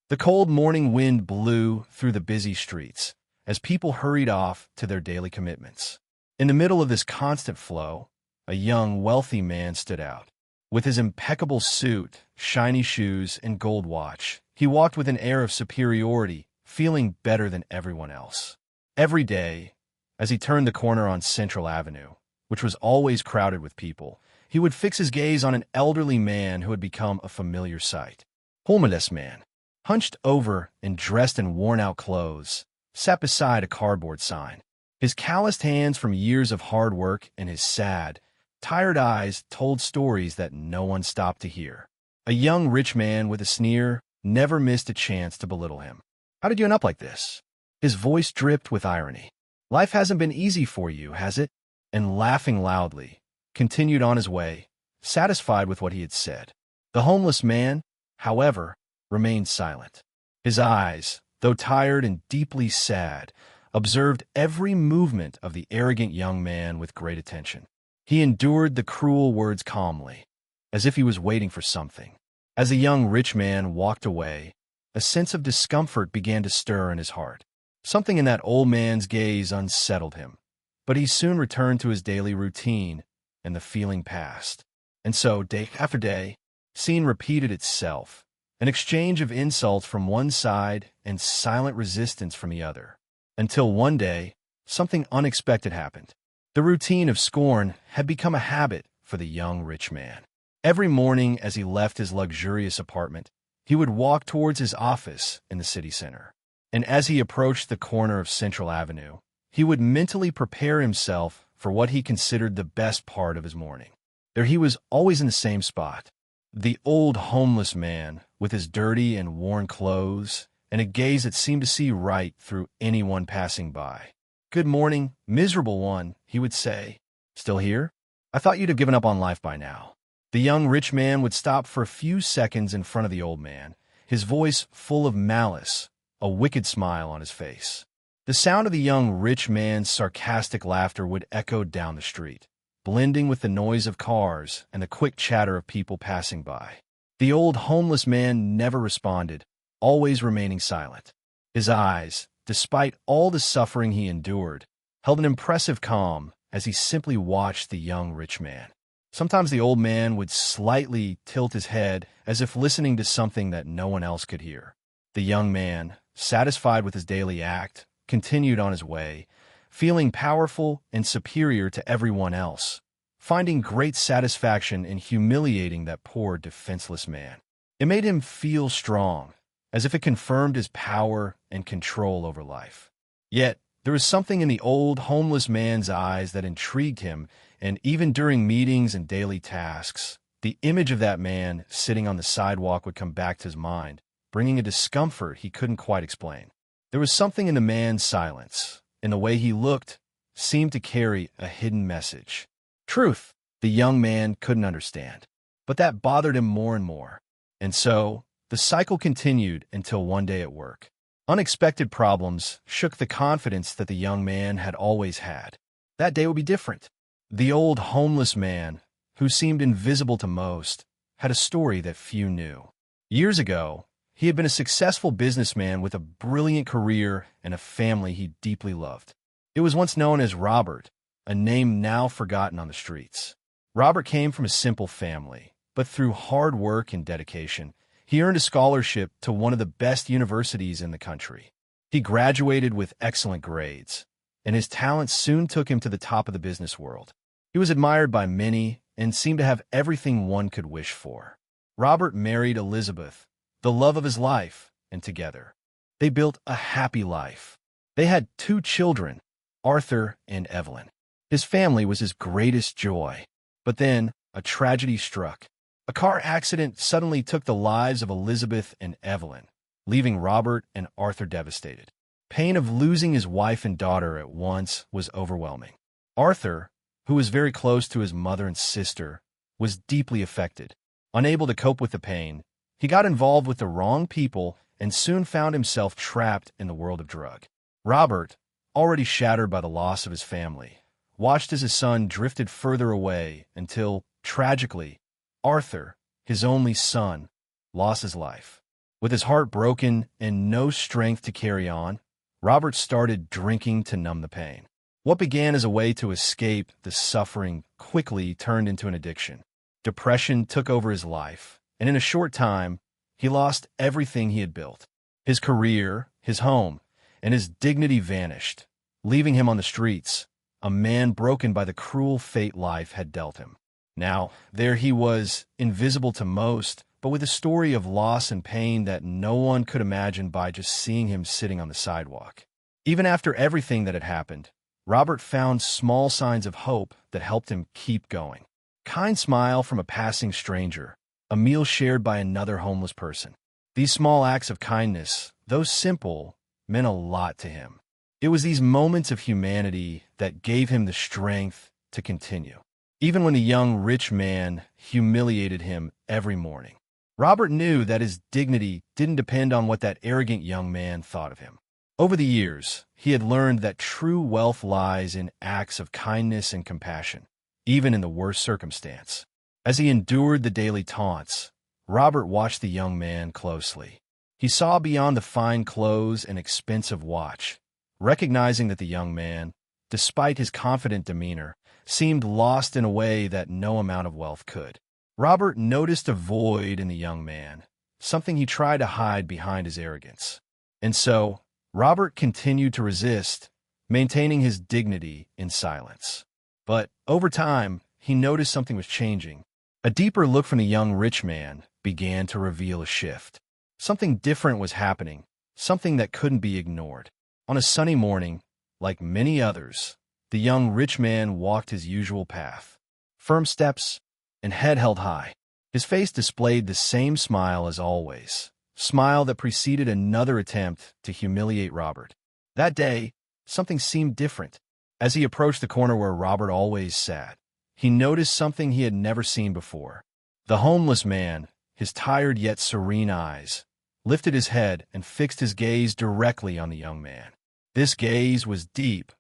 The cold morning wind blew through the busy streets as people hurried off to their daily commitments. In the middle of this constant flow, a young, wealthy man stood out. With his impeccable suit, shiny shoes, and gold watch, he walked with an air of superiority, feeling better than everyone else. Every day, as he turned the corner on Central Avenue, which was always crowded with people, he would fix his gaze on an elderly man who had become a familiar sight. Humiliates man, hunched over and dressed in worn-out clothes, sat beside a cardboard sign. His calloused hands from years of hard work and his sad, tired eyes told stories that no one stopped to hear. A young rich man with a sneer never missed a chance to belittle him. "How did you end up like this?" His voice dripped with irony. "Life hasn't been easy for you, has it?" And laughing loudly, continued on his way, satisfied with what he had said. The homeless man, however, remained silent. His eyes, though tired and deeply sad, observed every movement of the arrogant young man with great attention. He endured the cruel words calmly, as if he was waiting for something. As the young rich man walked away, a sense of discomfort began to stir in his heart. Something in that old man's gaze unsettled him, but he soon returned to his daily routine, and the feeling passed. And so, day after day, scene repeated itself, an exchange of insults from one side and silent resistance from the other, until one day, something unexpected happened. The routine of scorn had become a habit for the young rich man. Every morning as he left his luxurious apartment, he would walk towards his office in the city center. And as he approached the corner of Central Avenue, he would mentally prepare himself for what he considered the best part of his morning. There he was, always in the same spot. The old homeless man, with his dirty and worn clothes, and a gaze that seemed to see right through anyone passing by. "Good morning, miserable one," he would say. "Still here? I thought you'd have given up on life by now." The young rich man would stop for a few seconds in front of the old man, his voice full of malice, a wicked smile on his face. The sound of the young rich man's sarcastic laughter would echo down the street, blending with the noise of cars and the quick chatter of people passing by. The old homeless man never responded, always remaining silent. His eyes, despite all the suffering he endured, held an impressive calm as he simply watched the young rich man. Sometimes the old man would slightly tilt his head as if listening to something that no one else could hear. The young man, satisfied with his daily act, continued on his way, feeling powerful and superior to everyone else, finding great satisfaction in humiliating that poor, defenseless man. It made him feel strong, as if it confirmed his power and control over life. Yet, there was something in the old, homeless man's eyes that intrigued him, and even during meetings and daily tasks, the image of that man sitting on the sidewalk would come back to his mind, bringing a discomfort he couldn't quite explain. There was something in the man's silence, in the way he looked, seemed to carry a hidden message. Truth, the young man couldn't understand, but that bothered him more and more. And so, the cycle continued until one day at work. Unexpected problems shook the confidence that the young man had always had. That day would be different. The old homeless man, who seemed invisible to most, had a story that few knew. Years ago, he had been a successful businessman with a brilliant career and a family he deeply loved. It was once known as Robert, a name now forgotten on the streets. Robert came from a simple family, but through hard work and dedication, he earned a scholarship to one of the best universities in the country. He graduated with excellent grades, and his talents soon took him to the top of the business world. He was admired by many and seemed to have everything one could wish for. Robert married Elizabeth, the love of his life, and together, they built a happy life. They had 2 children, Arthur and Evelyn. His family was his greatest joy. But then, a tragedy struck. A car accident suddenly took the lives of Elizabeth and Evelyn, leaving Robert and Arthur devastated. Pain of losing his wife and daughter at once was overwhelming. Arthur, who was very close to his mother and sister, was deeply affected. Unable to cope with the pain, he got involved with the wrong people and soon found himself trapped in the world of drug. Robert, already shattered by the loss of his family, watched as his son drifted further away until, tragically, Arthur, his only son, lost his life. With his heart broken and no strength to carry on, Robert started drinking to numb the pain. What began as a way to escape the suffering quickly turned into an addiction. Depression took over his life, and in a short time, he lost everything he had built. His career, his home, and his dignity vanished, leaving him on the streets, a man broken by the cruel fate life had dealt him. Now, there he was, invisible to most, but with a story of loss and pain that no one could imagine by just seeing him sitting on the sidewalk. Even after everything that had happened, Robert found small signs of hope that helped him keep going. Kind smile from a passing stranger, a meal shared by another homeless person. These small acts of kindness, though simple, meant a lot to him. It was these moments of humanity that gave him the strength to continue. Even when the young rich man humiliated him every morning, Robert knew that his dignity didn't depend on what that arrogant young man thought of him. Over the years, he had learned that true wealth lies in acts of kindness and compassion, even in the worst circumstance. As he endured the daily taunts, Robert watched the young man closely. He saw beyond the fine clothes and expensive watch, recognizing that the young man, despite his confident demeanor, seemed lost in a way that no amount of wealth could. Robert noticed a void in the young man, something he tried to hide behind his arrogance. And so, Robert continued to resist, maintaining his dignity in silence. But over time, he noticed something was changing. A deeper look from the young rich man began to reveal a shift. Something different was happening, something that couldn't be ignored. On a sunny morning, like many others, the young rich man walked his usual path. Firm steps and head held high. His face displayed the same smile as always, smile that preceded another attempt to humiliate Robert. That day, something seemed different. As he approached the corner where Robert always sat, he noticed something he had never seen before. The homeless man, his tired yet serene eyes, lifted his head and fixed his gaze directly on the young man. This gaze was deep,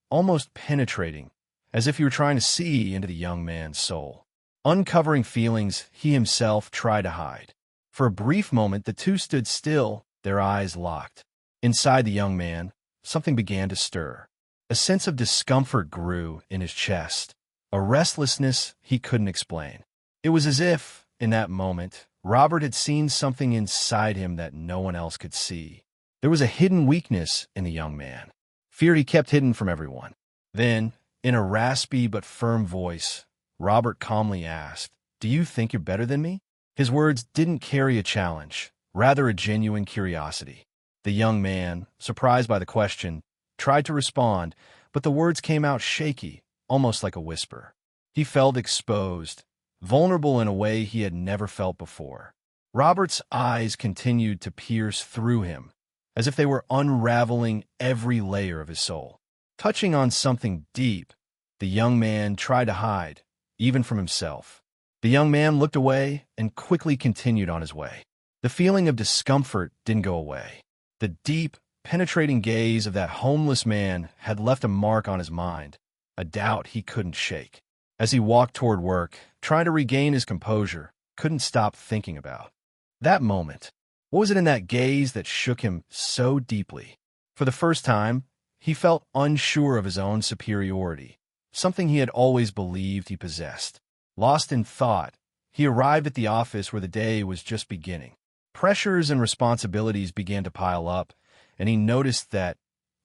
almost penetrating, as if he were trying to see into the young man's soul, uncovering feelings he himself tried to hide. For a brief moment, the two stood still, their eyes locked. Inside the young man, something began to stir. A sense of discomfort grew in his chest, a restlessness he couldn't explain. It was as if, in that moment, Robert had seen something inside him that no one else could see. There was a hidden weakness in the young man, fear he kept hidden from everyone. Then, in a raspy but firm voice, Robert calmly asked, "Do you think you're better than me?" His words didn't carry a challenge, rather a genuine curiosity. The young man, surprised by the question, tried to respond, but the words came out shaky, almost like a whisper. He felt exposed, vulnerable in a way he had never felt before. Robert's eyes continued to pierce through him, as if they were unraveling every layer of his soul. Touching on something deep, the young man tried to hide, even from himself. The young man looked away and quickly continued on his way. The feeling of discomfort didn't go away. The deep, penetrating gaze of that homeless man had left a mark on his mind, a doubt he couldn't shake. As he walked toward work, trying to regain his composure, couldn't stop thinking about that moment. What was it in that gaze that shook him so deeply? For the first time, he felt unsure of his own superiority, something he had always believed he possessed. Lost in thought, he arrived at the office where the day was just beginning. Pressures and responsibilities began to pile up, and he noticed that,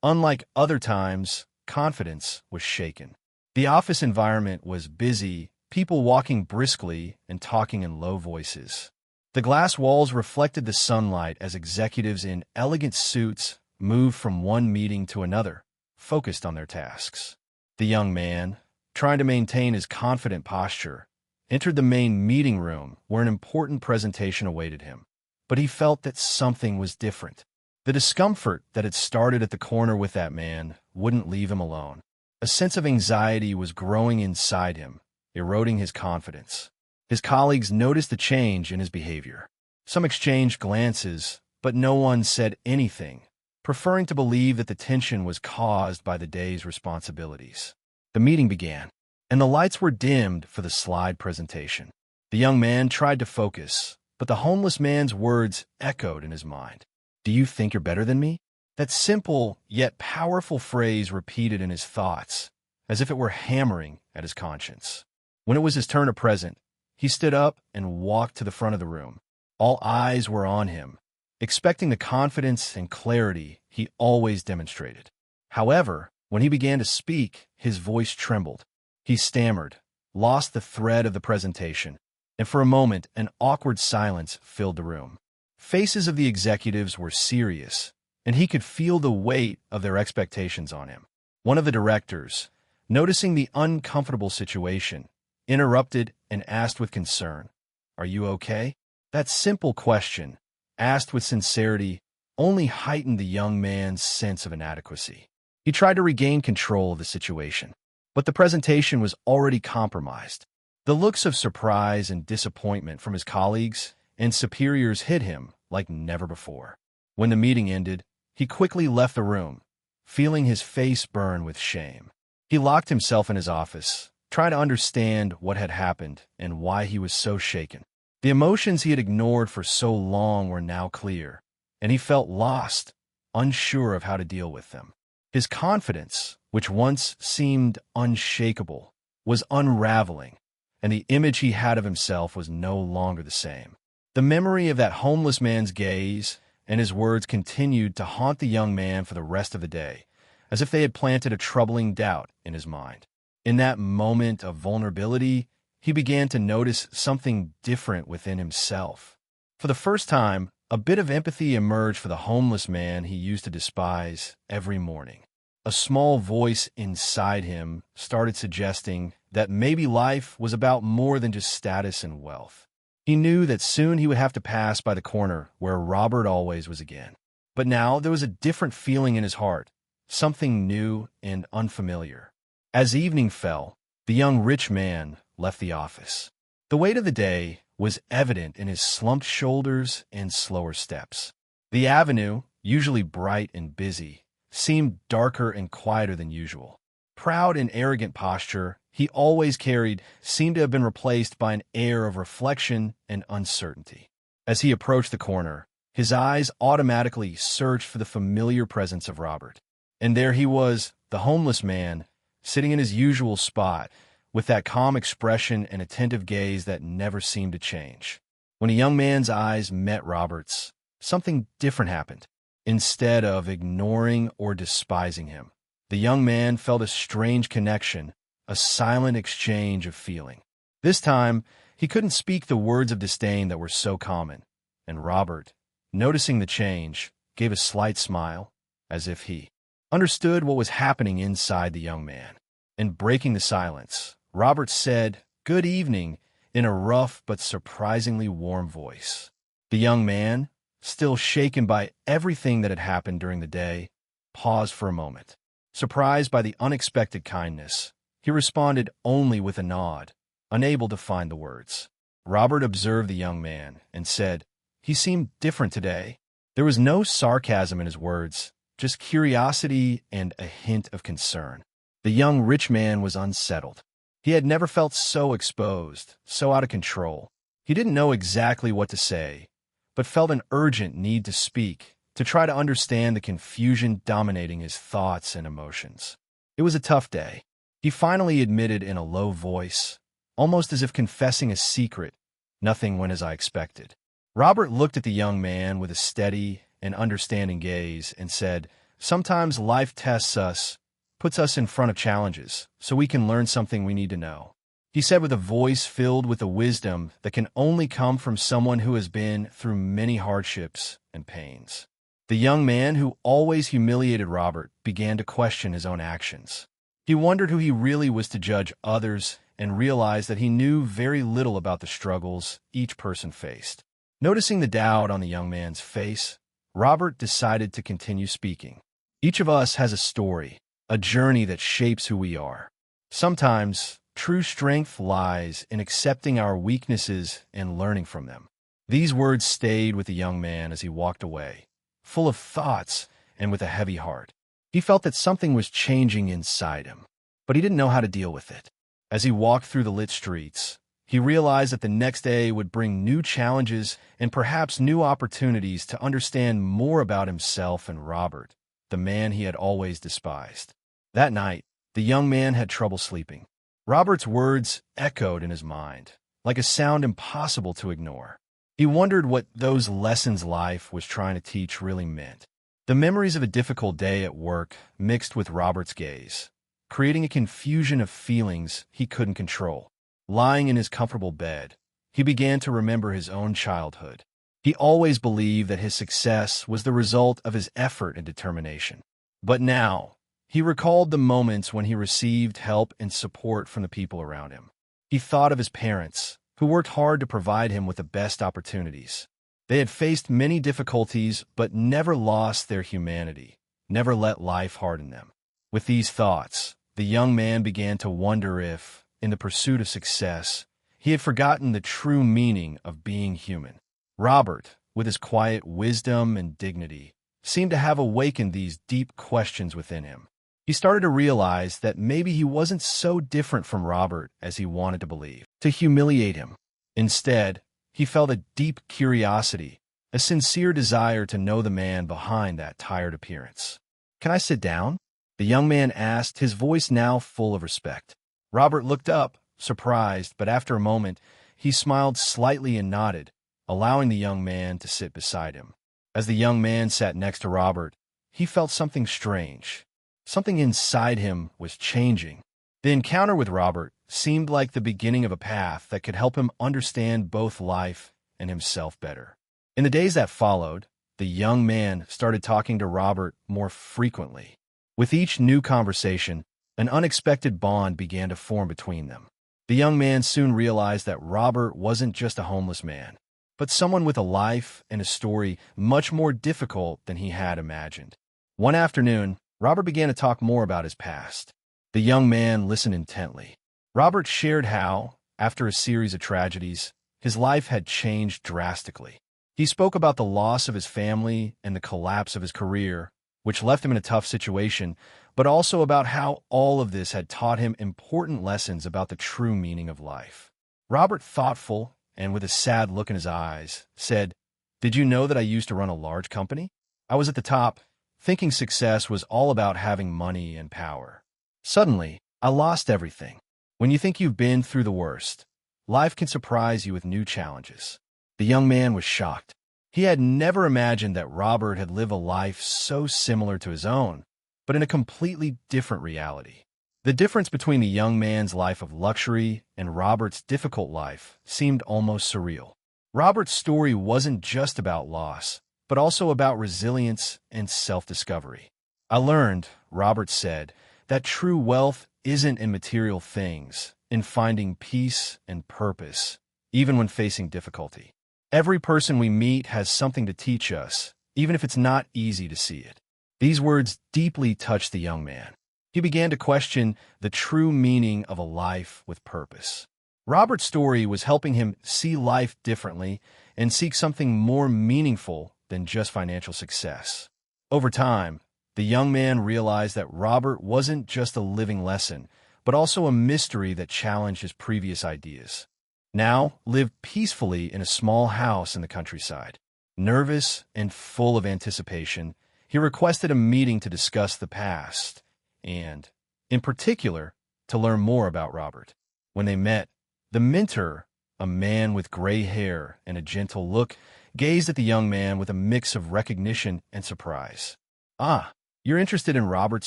unlike other times, confidence was shaken. The office environment was busy, people walking briskly and talking in low voices. The glass walls reflected the sunlight as executives in elegant suits moved from one meeting to another, focused on their tasks. The young man, trying to maintain his confident posture, entered the main meeting room where an important presentation awaited him. But he felt that something was different. The discomfort that had started at the corner with that man wouldn't leave him alone. A sense of anxiety was growing inside him, eroding his confidence. His colleagues noticed the change in his behavior. Some exchanged glances, but no one said anything, preferring to believe that the tension was caused by the day's responsibilities. The meeting began, and the lights were dimmed for the slide presentation. The young man tried to focus, but the homeless man's words echoed in his mind. "Do you think you're better than me?" That simple yet powerful phrase repeated in his thoughts, as if it were hammering at his conscience. When it was his turn to present, he stood up and walked to the front of the room. All eyes were on him, expecting the confidence and clarity he always demonstrated. However, when he began to speak, his voice trembled. He stammered, lost the thread of the presentation, and for a moment an awkward silence filled the room. Faces of the executives were serious, and he could feel the weight of their expectations on him. One of the directors, noticing the uncomfortable situation, interrupted and asked with concern, "Are you okay?" That simple question, asked with sincerity, only heightened the young man's sense of inadequacy. He tried to regain control of the situation, but the presentation was already compromised. The looks of surprise and disappointment from his colleagues and superiors hit him like never before. When the meeting ended, he quickly left the room, feeling his face burn with shame. He locked himself in his office, trying to understand what had happened and why he was so shaken. The emotions he had ignored for so long were now clear, and he felt lost, unsure of how to deal with them. His confidence, which once seemed unshakable, was unraveling, and the image he had of himself was no longer the same. The memory of that homeless man's gaze and his words continued to haunt the young man for the rest of the day, as if they had planted a troubling doubt in his mind. In that moment of vulnerability, he began to notice something different within himself. For the first time, a bit of empathy emerged for the homeless man he used to despise every morning. A small voice inside him started suggesting that maybe life was about more than just status and wealth. He knew that soon he would have to pass by the corner where Robert always was again. But now there was a different feeling in his heart, something new and unfamiliar. As evening fell, the young rich man left the office. The weight of the day was evident in his slumped shoulders and slower steps. The avenue, usually bright and busy, seemed darker and quieter than usual. Proud and arrogant posture he always carried seemed to have been replaced by an air of reflection and uncertainty. As he approached the corner, his eyes automatically searched for the familiar presence of Robert. And there he was, the homeless man, sitting in his usual spot, with that calm expression and attentive gaze that never seemed to change. When a young man's eyes met Robert's, something different happened. Instead of ignoring or despising him, the young man felt a strange connection, a silent exchange of feeling. This time, he couldn't speak the words of disdain that were so common, and Robert, noticing the change, gave a slight smile, as if he understood what was happening inside the young man. And breaking the silence, Robert said, "Good evening," in a rough but surprisingly warm voice. The young man, still shaken by everything that had happened during the day, paused for a moment. Surprised by the unexpected kindness, he responded only with a nod, unable to find the words. Robert observed the young man and said, "He seemed different today." There was no sarcasm in his words, just curiosity and a hint of concern. The young rich man was unsettled. He had never felt so exposed, so out of control. He didn't know exactly what to say, but felt an urgent need to speak, to try to understand the confusion dominating his thoughts and emotions. It was a tough day. He finally admitted in a low voice, almost as if confessing a secret, "Nothing went as I expected." Robert looked at the young man with a steady and understanding gaze and said, "Sometimes life tests us, puts us in front of challenges, so we can learn something we need to know." He said with a voice filled with the wisdom that can only come from someone who has been through many hardships and pains. The young man who always humiliated Robert began to question his own actions. He wondered who he really was to judge others and realized that he knew very little about the struggles each person faced. Noticing the doubt on the young man's face, Robert decided to continue speaking. Each of us has a story, a journey that shapes who we are. Sometimes, true strength lies in accepting our weaknesses and learning from them. These words stayed with the young man as he walked away, full of thoughts and with a heavy heart. He felt that something was changing inside him, but he didn't know how to deal with it. As he walked through the lit streets, He realized that the next day would bring new challenges and perhaps new opportunities to understand more about himself and Robert, the man he had always despised. That night, the young man had trouble sleeping. Robert's words echoed in his mind, like a sound impossible to ignore. He wondered what those lessons life was trying to teach really meant. The memories of a difficult day at work mixed with Robert's gaze, creating a confusion of feelings he couldn't control. Lying in his comfortable bed, he began to remember his own childhood. He always believed that his success was the result of his effort and determination. But now, he recalled the moments when he received help and support from the people around him. He thought of his parents, who worked hard to provide him with the best opportunities. They had faced many difficulties but never lost their humanity, never let life harden them. With these thoughts, the young man began to wonder if, in the pursuit of success, he had forgotten the true meaning of being human. Robert, with his quiet wisdom and dignity, seemed to have awakened these deep questions within him. He started to realize that maybe he wasn't so different from Robert as he wanted to believe, to humiliate him. Instead, he felt a deep curiosity, a sincere desire to know the man behind that tired appearance. "Can I sit down?" the young man asked, his voice now full of respect. Robert looked up, surprised, but after a moment, he smiled slightly and nodded, allowing the young man to sit beside him. As the young man sat next to Robert, he felt something strange. Something inside him was changing. The encounter with Robert seemed like the beginning of a path that could help him understand both life and himself better. In the days that followed, the young man started talking to Robert more frequently. With each new conversation, an unexpected bond began to form between them. The young man soon realized that Robert wasn't just a homeless man, but someone with a life and a story much more difficult than he had imagined. One afternoon, Robert began to talk more about his past. The young man listened intently. Robert shared how, after a series of tragedies, his life had changed drastically. He spoke about the loss of his family and the collapse of his career, which left him in a tough situation, but also about how all of this had taught him important lessons about the true meaning of life. Robert, thoughtful and with a sad look in his eyes, said, "Did you know that I used to run a large company? I was at the top, thinking success was all about having money and power. Suddenly, I lost everything. When you think you've been through the worst, life can surprise you with new challenges." The young man was shocked. He had never imagined that Robert had lived a life so similar to his own, but in a completely different reality. The difference between the young man's life of luxury and Robert's difficult life seemed almost surreal. Robert's story wasn't just about loss, but also about resilience and self-discovery. "I learned," Robert said, "that true wealth isn't in material things, in finding peace and purpose, even when facing difficulty. Every person we meet has something to teach us, even if it's not easy to see it." These words deeply touched the young man. He began to question the true meaning of a life with purpose. Robert's story was helping him see life differently and seek something more meaningful than just financial success. Over time, the young man realized that Robert wasn't just a living lesson, but also a mystery that challenged his previous ideas. Now lived peacefully in a small house in the countryside. Nervous and full of anticipation, he requested a meeting to discuss the past and, in particular, to learn more about Robert. When they met, the mentor, a man with gray hair and a gentle look, gazed at the young man with a mix of recognition and surprise. "Ah, you're interested in Robert's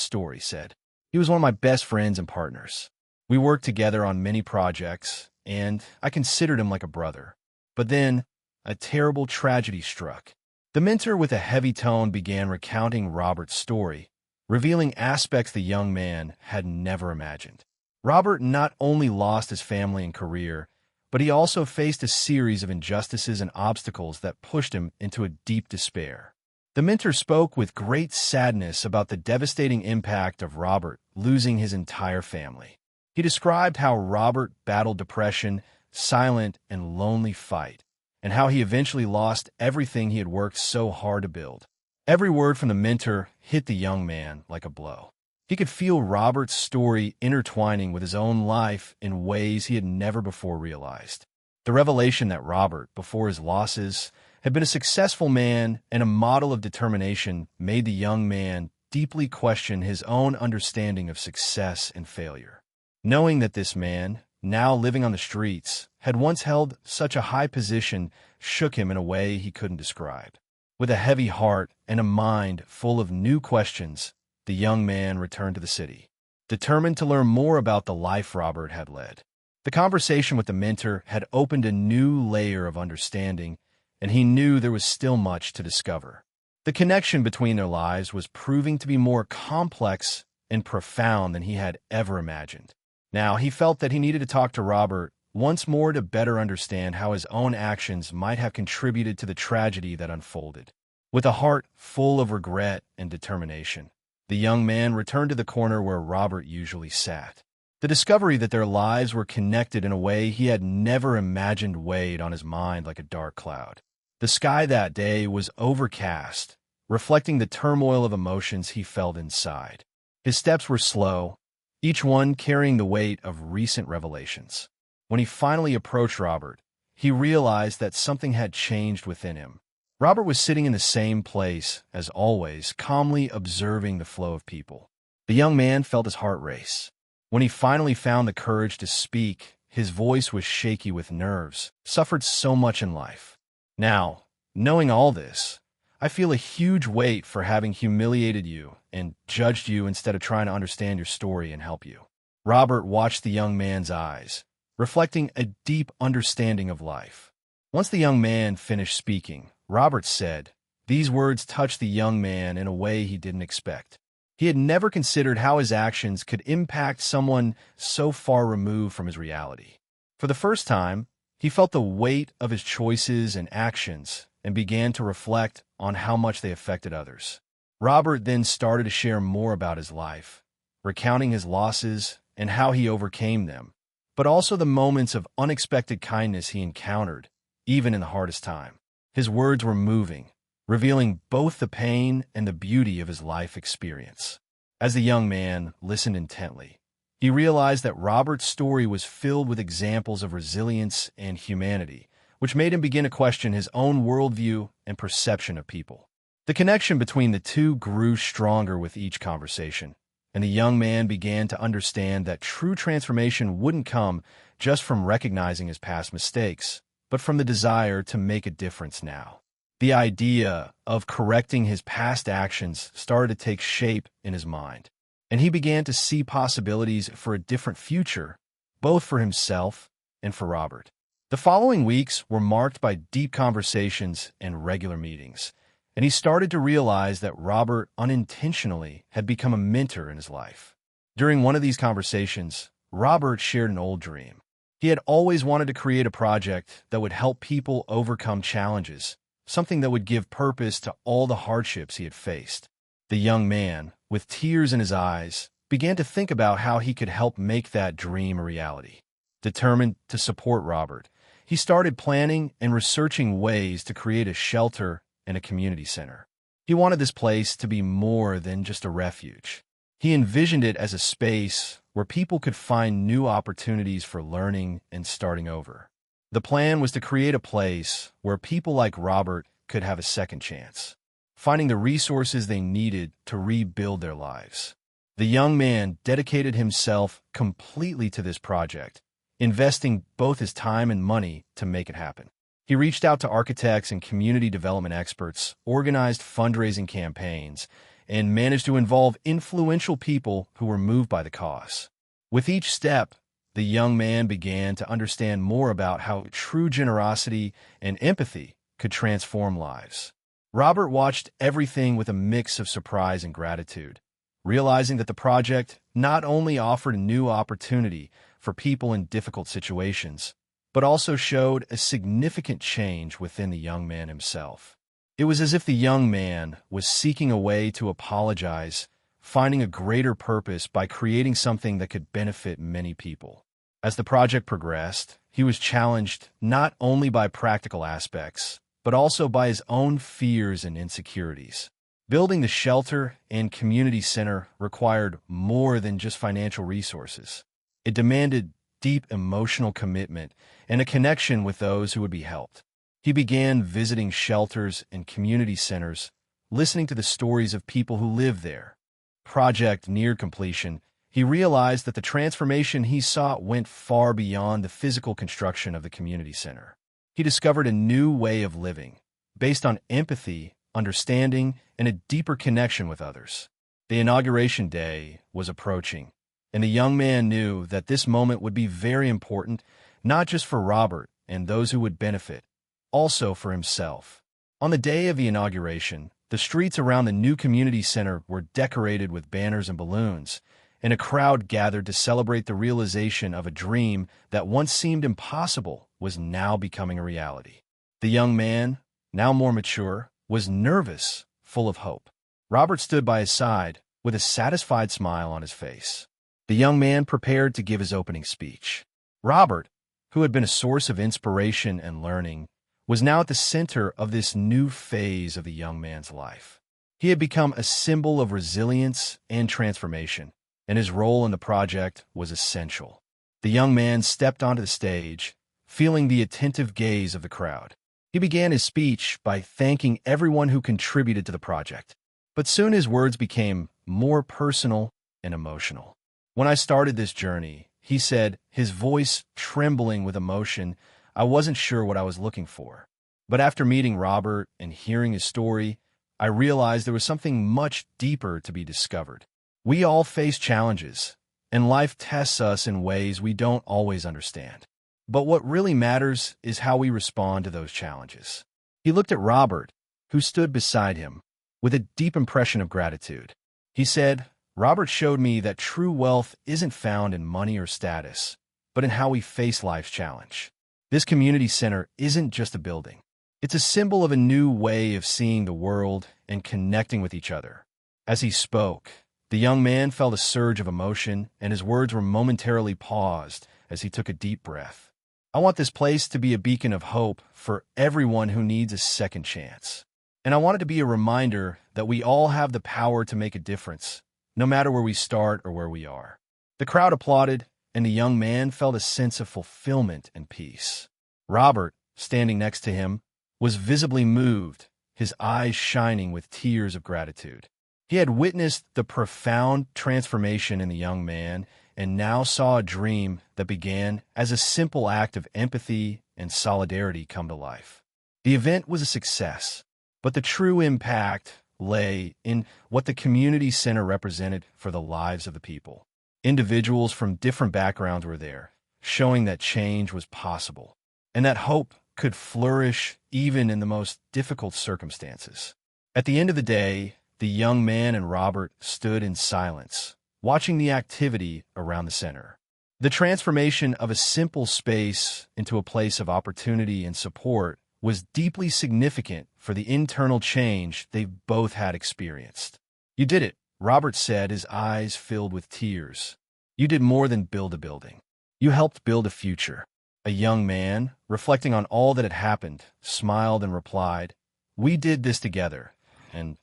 story," he said. "He was one of my best friends and partners. We worked together on many projects, and I considered him like a brother. But then, a terrible tragedy struck." The mentor, with a heavy tone, began recounting Robert's story, revealing aspects the young man had never imagined. Robert not only lost his family and career, but he also faced a series of injustices and obstacles that pushed him into a deep despair. The mentor spoke with great sadness about the devastating impact of Robert losing his entire family. He described how Robert battled depression, silent and lonely fight, and how he eventually lost everything he had worked so hard to build. Every word from the mentor hit the young man like a blow. He could feel Robert's story intertwining with his own life in ways he had never before realized. The revelation that Robert, before his losses, had been a successful man and a model of determination made the young man deeply question his own understanding of success and failure. Knowing that this man, now living on the streets, had once held such a high position shook him in a way he couldn't describe. With a heavy heart and a mind full of new questions, the young man returned to the city, determined to learn more about the life Robert had led. The conversation with the mentor had opened a new layer of understanding, and he knew there was still much to discover. The connection between their lives was proving to be more complex and profound than he had ever imagined. Now, he felt that he needed to talk to Robert once more to better understand how his own actions might have contributed to the tragedy that unfolded. With a heart full of regret and determination, the young man returned to the corner where Robert usually sat. The discovery that their lives were connected in a way he had never imagined weighed on his mind like a dark cloud. The sky that day was overcast, reflecting the turmoil of emotions he felt inside. His steps were slow, each one carrying the weight of recent revelations. When he finally approached Robert, he realized that something had changed within him. Robert was sitting in the same place, as always, calmly observing the flow of people. The young man felt his heart race. When he finally found the courage to speak, his voice was shaky with nerves, suffered so much in life. Now, knowing all this, I feel a huge weight for having humiliated you and judged you instead of trying to understand your story and help you. Robert watched the young man's eyes, reflecting a deep understanding of life. Once the young man finished speaking, Robert said, these words touched the young man in a way he didn't expect. He had never considered how his actions could impact someone so far removed from his reality. For the first time, he felt the weight of his choices and actions and began to reflect on how much they affected others. Robert then started to share more about his life, recounting his losses and how he overcame them, but also the moments of unexpected kindness he encountered, even in the hardest time. His words were moving, revealing both the pain and the beauty of his life experience. As the young man listened intently, he realized that Robert's story was filled with examples of resilience and humanity, which made him begin to question his own worldview and perception of people. The connection between the two grew stronger with each conversation, and the young man began to understand that true transformation wouldn't come just from recognizing his past mistakes, but from the desire to make a difference now. The idea of correcting his past actions started to take shape in his mind, and he began to see possibilities for a different future, both for himself and for Robert. The following weeks were marked by deep conversations and regular meetings, and he started to realize that Robert unintentionally had become a mentor in his life. During one of these conversations, Robert shared an old dream. He had always wanted to create a project that would help people overcome challenges, something that would give purpose to all the hardships he had faced. The young man, with tears in his eyes, began to think about how he could help make that dream a reality. Determined to support Robert, he started planning and researching ways to create a shelter and a community center. He wanted this place to be more than just a refuge. He envisioned it as a space where people could find new opportunities for learning and starting over. The plan was to create a place where people like Robert could have a second chance, finding the resources they needed to rebuild their lives. The young man dedicated himself completely to this project, investing both his time and money to make it happen. He reached out to architects and community development experts, organized fundraising campaigns, and managed to involve influential people who were moved by the cause. With each step, the young man began to understand more about how true generosity and empathy could transform lives. Robert watched everything with a mix of surprise and gratitude, realizing that the project not only offered a new opportunity for people in difficult situations, but also showed a significant change within the young man himself. It was as if the young man was seeking a way to apologize, finding a greater purpose by creating something that could benefit many people. As the project progressed, he was challenged not only by practical aspects, but also by his own fears and insecurities. Building the shelter and community center required more than just financial resources. It demanded deep emotional commitment and a connection with those who would be helped. He began visiting shelters and community centers, listening to the stories of people who live there. Project neared completion. He realized that the transformation he sought went far beyond the physical construction of the community center. He discovered a new way of living, based on empathy, understanding, and a deeper connection with others. The inauguration day was approaching, and the young man knew that this moment would be very important, not just for Robert and those who would benefit, also for himself. On the day of the inauguration, the streets around the new community center were decorated with banners and balloons, and a crowd gathered to celebrate the realization of a dream that once seemed impossible was now becoming a reality. The young man, now more mature, was nervous, full of hope. Robert stood by his side, with a satisfied smile on his face. The young man prepared to give his opening speech. Robert, who had been a source of inspiration and learning, was now at the center of this new phase of the young man's life. He had become a symbol of resilience and transformation, and his role in the project was essential. The young man stepped onto the stage, feeling the attentive gaze of the crowd. He began his speech by thanking everyone who contributed to the project. But soon his words became more personal and emotional. When I started this journey, he said, his voice trembling with emotion, I wasn't sure what I was looking for. But after meeting Robert and hearing his story, I realized there was something much deeper to be discovered. We all face challenges, and life tests us in ways we don't always understand. But what really matters is how we respond to those challenges. He looked at Robert, who stood beside him, with a deep impression of gratitude. He said, Robert showed me that true wealth isn't found in money or status, but in how we face life's challenge. This community center isn't just a building. It's a symbol of a new way of seeing the world and connecting with each other. As he spoke, the young man felt a surge of emotion, and his words were momentarily paused as he took a deep breath. I want this place to be a beacon of hope for everyone who needs a second chance. And I want it to be a reminder that we all have the power to make a difference, no matter where we start or where we are. The crowd applauded, and the young man felt a sense of fulfillment and peace. Robert, standing next to him, was visibly moved, his eyes shining with tears of gratitude. He had witnessed the profound transformation in the young man and now saw a dream that began as a simple act of empathy and solidarity come to life. The event was a success, but the true impact lay in what the community center represented for the lives of the people. Individuals from different backgrounds were there, showing that change was possible, and that hope could flourish even in the most difficult circumstances. At the end of the day, the young man and Robert stood in silence, watching the activity around the center. The transformation of a simple space into a place of opportunity and support was deeply significant for the internal change they both had experienced. You did it, Robert said, his eyes filled with tears. You did more than build a building. You helped build a future. A young man, reflecting on all that had happened, smiled and replied, We did this together, and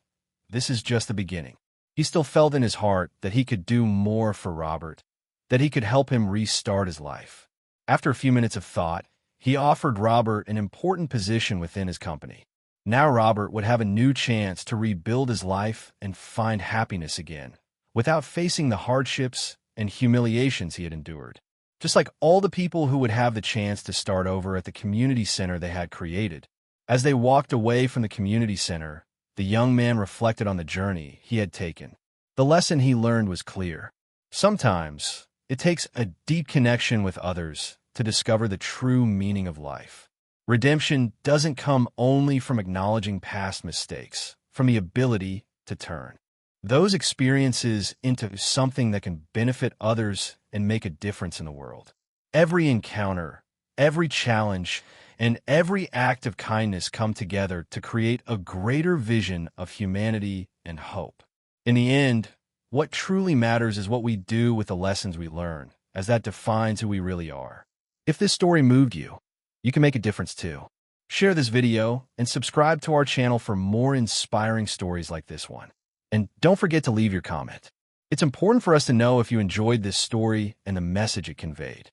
this is just the beginning. He still felt in his heart that he could do more for Robert, that he could help him restart his life. After a few minutes of thought, he offered Robert an important position within his company. Now Robert would have a new chance to rebuild his life and find happiness again, without facing the hardships and humiliations he had endured. Just like all the people who would have the chance to start over at the community center they had created. As they walked away from the community center, the young man reflected on the journey he had taken. The lesson he learned was clear. Sometimes, it takes a deep connection with others to discover the true meaning of life. Redemption doesn't come only from acknowledging past mistakes, from the ability to turn those experiences into something that can benefit others and make a difference in the world. Every encounter, every challenge, and every act of kindness come together to create a greater vision of humanity and hope. In the end, what truly matters is what we do with the lessons we learn, as that defines who we really are. If this story moved you, you can make a difference too. Share this video and subscribe to our channel for more inspiring stories like this one. And don't forget to leave your comment. It's important for us to know if you enjoyed this story and the message it conveyed.